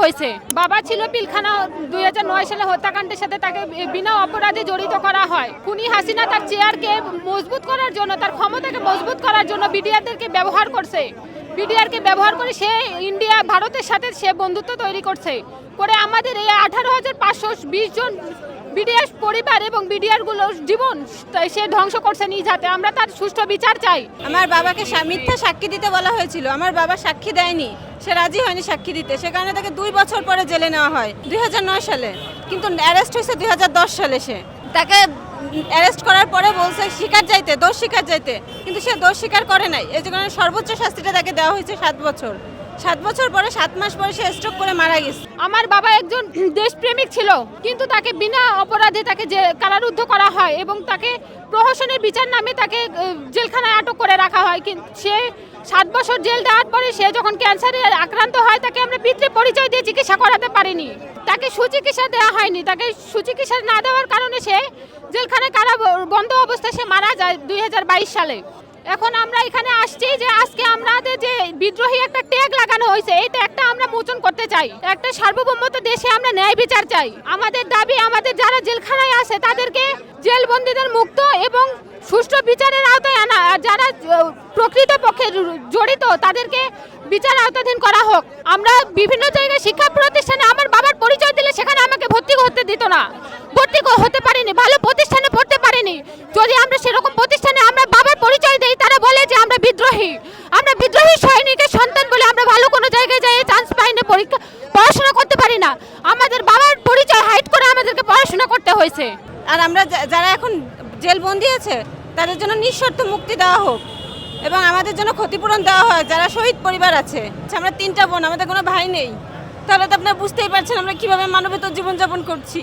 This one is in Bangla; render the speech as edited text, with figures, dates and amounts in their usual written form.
হয়েছে। বাবা ছিল পিলখানা 2009 সালে হত্যাকাণ্ডের সাথে তাকে বিনা অপরাধে জড়িত করা হয়। খুনি হাসিনা তার চেয়ারকে মজবুত করার জন্য, তার ক্ষমতাকে মজবুত করার জন্য বিডিআরদেরকে ব্যবহার করছে। বিডিআরকে ব্যবহার করে সে ইন্ডিয়া ভারতের সাথে সে বন্ধুত্ব তৈরি করছে করে আমাদের এই 18,520 জন বিডিআর পরিবার এবং বিডিআরগুলোর জীবন সে ধ্বংস করছে নিজ হাতে। আমরা তার সুষ্ঠু বিচার চাই। আমার বাবাকে মিথ্যা সাক্ষী দিতে বলা হয়েছিল, আমার বাবা সাক্ষী দেয়নি, সে রাজি হয়নি সাক্ষী দিতে, সে কারণে তাকে 2 বছর পরে জেলে নেওয়া হয় 2009 সালে, কিন্তু অ্যারেস্ট হয়েছে 2010 সালে। সে তাকে অ্যারেস্ট করার পরে বলছে স্বীকার যাইতে, দোষ স্বীকার যাইতে, কিন্তু সে দোষ স্বীকার করে নাই। এই কারণে সর্বোচ্চ শাস্তিটা তাকে দেওয়া হয়েছে 7 বছর। 7 বছর পরে 7 মাস পরে সে স্ট্রোক করে মারা গেছে। আমার বাবা একজন দেশপ্রেমিক ছিল, কিন্তু তাকে বিনা অপরাধে তাকে কারারুদ্ধ করা হয় এবং তাকে প্রহসনের বিচার নামে তাকে জেলখানায় আটক করে রাখা হয়। কিন্তু সে 7 বছর জেল দেওয়ার পরে সে যখন ক্যান্সারে আক্রান্ত হয় তাকে আমরা পিতৃ পরিচয় দিয়ে চিকিৎসা করাতে পারিনি, তাকে সুচিকিৎসা দেওয়া হয়নি। তাকে সুচিকিৎসা না দেওয়ার কারণে সে জেলখানায় কারা বন্ধ অবস্থায় সে মারা যায় 2022 সালে। এখন আমরা এখানে আসছি যে আজকে আমাদের যে বিদ্রোহী একটা ট্যাগ লাগানো হয়েছে, এই ট্যাগটা আমরা মোচন করতে চাই। একটা সার্বভৌমত্ব দেশে আমরা ন্যায় বিচার চাই। আমাদের দাবি, আমাদের যারা জেলখানায় আছে তাদেরকে জেলবন্দীদের মুক্ত এবং সুষ্ঠু বিচারের আওতায় আনা, আর যারা প্রকৃতপক্ষে জড়িত তাদেরকে বিচার আওতাধীন করা হোক। আমরা বিভিন্ন জায়গায় শিক্ষা প্রতিষ্ঠানে আমার বাবার পরিচয় দিলে সেখানে আমাকে ভর্তি হতে দিত না, ভর্তি হতে পারিনি, ভালো প্রতিষ্ঠানে পড়তে পারিনি। যদি আমরা সেরকম প্রতিষ্ঠানে আমরা বাবার পরিচয় দেই, তারা বলে যে আমরা বিদ্রোহী সৈনিকের সন্তান বলে আমরা ভালো কোনো জায়গায় যাই চান্স পাই না, পড়াশোনা করতে পারি না। আমাদের বাবার পরিচয় হাইড করে আমাদেরকে পড়াশোনা করতে হয়েছে। আর আমরা যারা এখন জেলবন্দি আছে তাদের জন্য নিঃশর্ত মুক্তি দেওয়া হোক এবং আমাদের জন্য ক্ষতিপূরণ দেওয়া হয়। যারা শহীদ পরিবার আছে, আমরা 3টা বোন, আমাদের কোনো ভাই নেই, তাহলে তো আপনারা বুঝতেই পারছেন আমরা কিভাবে মানবেতর জীবনযাপন করছি।